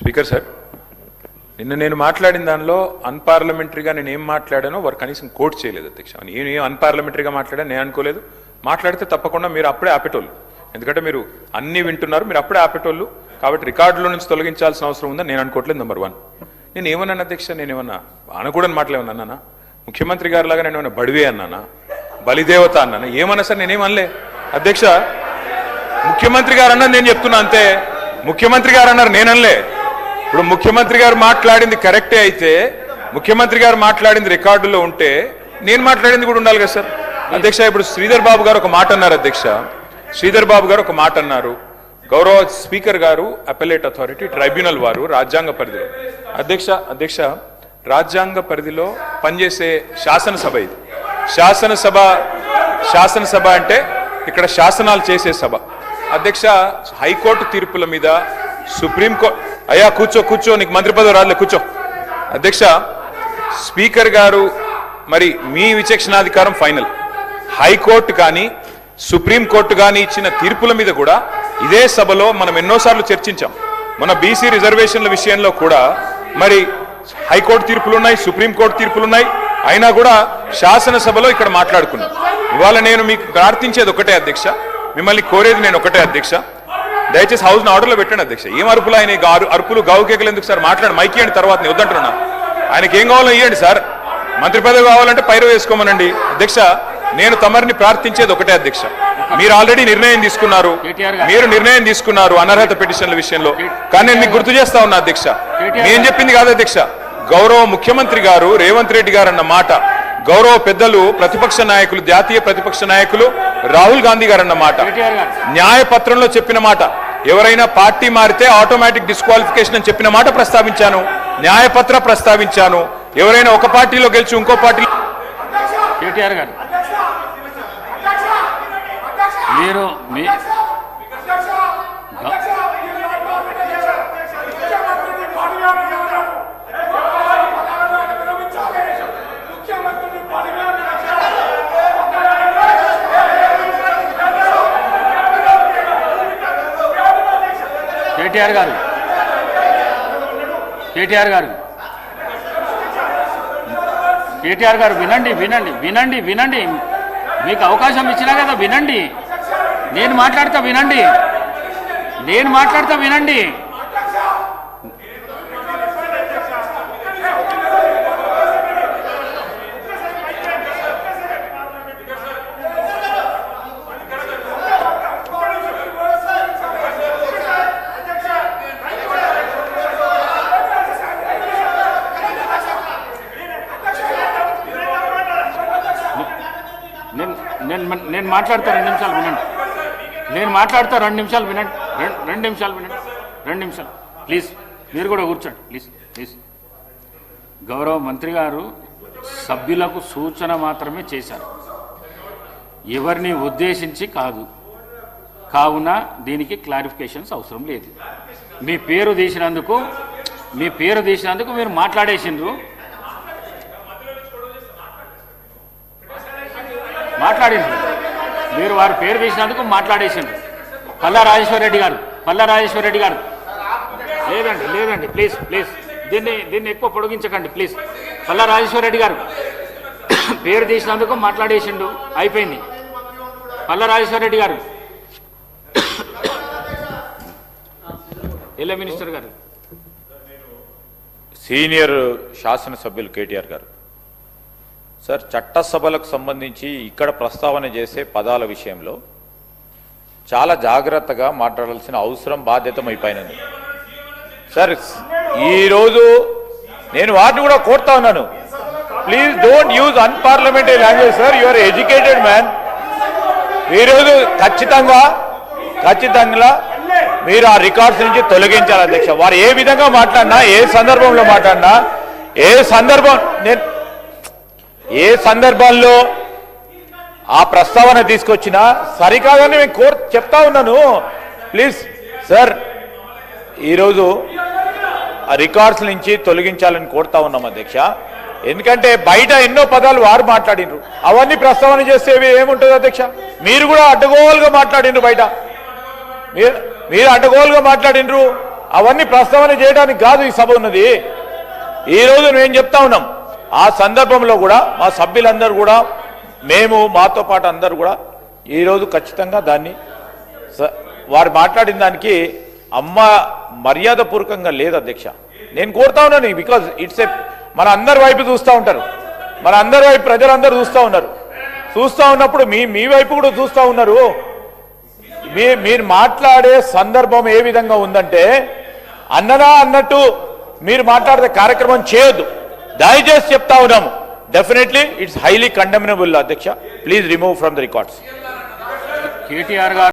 Speaker sir, నిన్న నేను మాట్లాడిన దానిలో అన్పార్లమెంటరీగా నేను ఏం మాట్లాడానో వారు కనీసం కోట్ చేయలేదు అధ్యక్ష. నేను ఏం అన్పార్లమెంటరీగా మాట్లాడాను నేను అనుకోలేదు. మాట్లాడితే తప్పకుండా మీరు అప్పుడే ఆపేటోళ్ళు, ఎందుకంటే మీరు అన్నీ వింటున్నారు, మీరు అప్పుడే ఆపేటోళ్ళు. కాబట్టి రికార్డులో నుంచి తొలగించాల్సిన అవసరం ఉందని నేను అనుకోవట్లేదు. నెంబర్ 1, నేను ఏమన్నాను అధ్యక్ష? నేను ఏమన్నా అనకూడని మాటలేమన్నా? ముఖ్యమంత్రి గారి లాగా నేను ఏమన్నా బడివే అన్నానా? బలిదేవత అన్నానా? ఏమన్నా సార్? నేనేమనలే అధ్యక్ష. ముఖ్యమంత్రి గారు అన్నది నేను చెప్తున్నా అంతే. ముఖ్యమంత్రి గారు అన్నారు, నేననలే. ఇప్పుడు ముఖ్యమంత్రి గారు మాట్లాడింది కరెక్టే అయితే, ముఖ్యమంత్రి గారు మాట్లాడింది రికార్డులో ఉంటే నేను మాట్లాడింది కూడా ఉండాలి కదా సార్ అధ్యక్ష. ఇప్పుడు శ్రీధర్ బాబు గారు ఒక మాట అన్నారు అధ్యక్ష. శ్రీధర్ బాబు గారు ఒక మాట అన్నారు. గౌరవ స్పీకర్ గారు, అపెలేట్ అథారిటీ ట్రైబ్యునల్ వారు రాజ్యాంగ పరిధిలో అధ్యక్ష రాజ్యాంగ పరిధిలో పనిచేసే శాసనసభ ఇది. శాసనసభ అంటే ఇక్కడ శాసనాలు చేసే సభ అధ్యక్ష. హైకోర్టు తీర్పుల మీద సుప్రీంకోర్టు అయ్యా కూర్చో, నీకు మంత్రి పదవి రాదులే, కూర్చో అధ్యక్ష. స్పీకర్ గారు మరి మీ విచక్షణాధికారం ఫైనల్. హైకోర్టు కానీ సుప్రీంకోర్టు కానీ ఇచ్చిన తీర్పుల మీద కూడా ఇదే సభలో మనం ఎన్నోసార్లు చర్చించాం. మన బీసీ రిజర్వేషన్ల విషయంలో కూడా మరి హైకోర్టు తీర్పులున్నాయి, సుప్రీంకోర్టు తీర్పులున్నాయి. అయినా కూడా శాసనసభలో ఇక్కడ మాట్లాడుకున్నాం. ఇవాళ నేను మీకు ప్రార్థించేది ఒకటే అధ్యక్ష, మిమ్మల్ని కోరేది నేను ఒకటే అధ్యక్ష, దయచేసి హౌస్ని ఆర్డర్లో పెట్టండి అధ్యక్ష. ఏం అరుపులు ఆయన అరుపులు గావు కేకలు ఎందుకు సార్? మాట్లాడి మైక్ ఇవ్వండి, తర్వాత నేను వద్దంటున్నా. ఆయనకి ఏం కావాలో ఇవ్వండి సార్. మంత్రి పదవి కావాలంటే పైరు వేసుకోమనండి అధ్యక్ష. నేను తమరిని ప్రార్థించేది ఒకటే అధ్యక్ష, మీరు ఆల్రెడీ నిర్ణయం తీసుకున్నారు అనర్హత పిటిషన్ల విషయంలో. కానీ నేను మీకు గుర్తు చేస్తా ఉన్నా అధ్యక్ష, నేను చెప్పింది కాదు అధ్యక్ష. గౌరవ ముఖ్యమంత్రి గారు రేవంత్ రెడ్డి గారు అన్న మాట, గౌరవ పెద్దలు ప్రతిపక్ష నాయకులు, జాతీయ ప్రతిపక్ష నాయకులు రాహుల్ గాంధీ గారు అన్న మాట, న్యాయపత్రంలో చెప్పిన మాట, ఎవరైనా పార్టీ మారితే ఆటోమేటిక్ డిస్క్వాలిఫికేషన్ అని చెప్పిన మాట ప్రస్తావించాను, న్యాయపత్ర ప్రస్తావించాను. ఎవరైనా ఒక పార్టీలో గెలిచి ఇంకో పార్టీ కేటీఆర్ గారు మీరు కేటీఆర్ గారు వినండి. మీకు అవకాశం ఇచ్చినా కదా, వినండి. నేను మాట్లాడతా వినండి. నేను మాట్లాడతా 2 నిమిషాలు వినండి. నేను మాట్లాడతా 2 నిమిషాలు వినండి. 2 నిమిషాలు వినండి. 2 నిమిషాలు ప్లీజ్. మీరు కూడా కూర్చోండి ప్లీజ్. గౌరవ మంత్రి గారు సభ్యులకు సూచన మాత్రమే చేశారు, ఎవరిని ఉద్దేశించి కాదు. కావున దీనికి క్లారిఫికేషన్స్ అవసరం లేదు. మీ పేరు తీసినందుకు మీరు మాట్లాడేసిండ్రు. మీరు వారి పేరు తీసినందుకు మాట్లాడేసిండ్రు. పల్లా రాజేశ్వర రెడ్డి గారు లేదండి ప్లీజ్ దీన్ని ఎక్కువ పొడిగించకండి ప్లీజ్. పల్లా రాజేశ్వర రెడ్డి గారు పేరు తీసినందుకు మాట్లాడేసిండు, అయిపోయింది. పల్లా రాజేశ్వర రెడ్డి గారు, ఎల్ల మినిస్టర్ గారు, సీనియర్ శాసనసభ్యులు కేటీఆర్ గారు, సార్ చట్టసభలకు సంబంధించి ఇక్కడ ప్రస్తావన చేసే పదాల విషయంలో చాలా జాగ్రత్తగా మాట్లాడాల్సిన అవసరం బాధ్యతమైపోయినది. సార్ ఈరోజు నేను వాటిని కూడా కోరుతా ఉన్నాను, please don't use unparliamentary language sir. You are educated man. ఈరోజు ఖచ్చితంగా మీరు ఆ రికార్డ్స్ నుంచి తొలగించాలి అధ్యక్ష. వారు ఏ విధంగా మాట్లాడినా, ఏ సందర్భంలో మాట్లాడినా, ఏ సందర్భాల్లో ఆ ప్రస్తావన తీసుకొచ్చినా సరికాదని నేను చెప్తా ఉన్నాను. ప్లీజ్ సార్, ఈరోజు ఆ రికార్డ్స్ నుంచి తొలగించాలని కోరుతా ఉన్నాం అధ్యక్ష. ఎందుకంటే బయట ఎన్నో పదాలు వారు మాట్లాడినరు, అవన్నీ ప్రస్తావన చేస్తే ఏముంటుంది అధ్యక్ష? మీరు కూడా అడ్డగోలుగా మాట్లాడినరు, బయట మీరు అడ్డగోలుగా మాట్లాడినరు. అవన్నీ ప్రస్తావన చేయడానికి కాదు ఈ సభ ఉన్నది. ఈ రోజు మేము చెప్తా ఉన్నాం, ఆ సందర్భంలో కూడా మా సభ్యులందరూ కూడా మేము మాతో పాటు అందరూ కూడా ఈరోజు ఖచ్చితంగా దాన్ని వారు మాట్లాడిన దానికి అమ్మ మర్యాదపూర్వకంగా లేదు అధ్యక్ష. నేను కోరుతా ఉన్నాను, బికాజ్ ఇట్స్ ఏ మన అందరి వైపు చూస్తూ ఉంటారు, మన అందరి వైపు ప్రజలందరూ చూస్తూ ఉన్నారు. చూస్తూ ఉన్నప్పుడు మీ వైపు కూడా చూస్తూ ఉన్నారు. మీరు మాట్లాడే సందర్భం ఏ విధంగా ఉందంటే అన్ననా అన్నట్టు మీరు మాట్లాడే కార్యక్రమం చేయొద్దు, దయచేసి చెప్తా ఉన్నాము. డెఫినెట్లీ ఇట్స్ హైలీ కండెమ్నబుల్ అధ్యక్ష. Please remove from the records. KTR గారు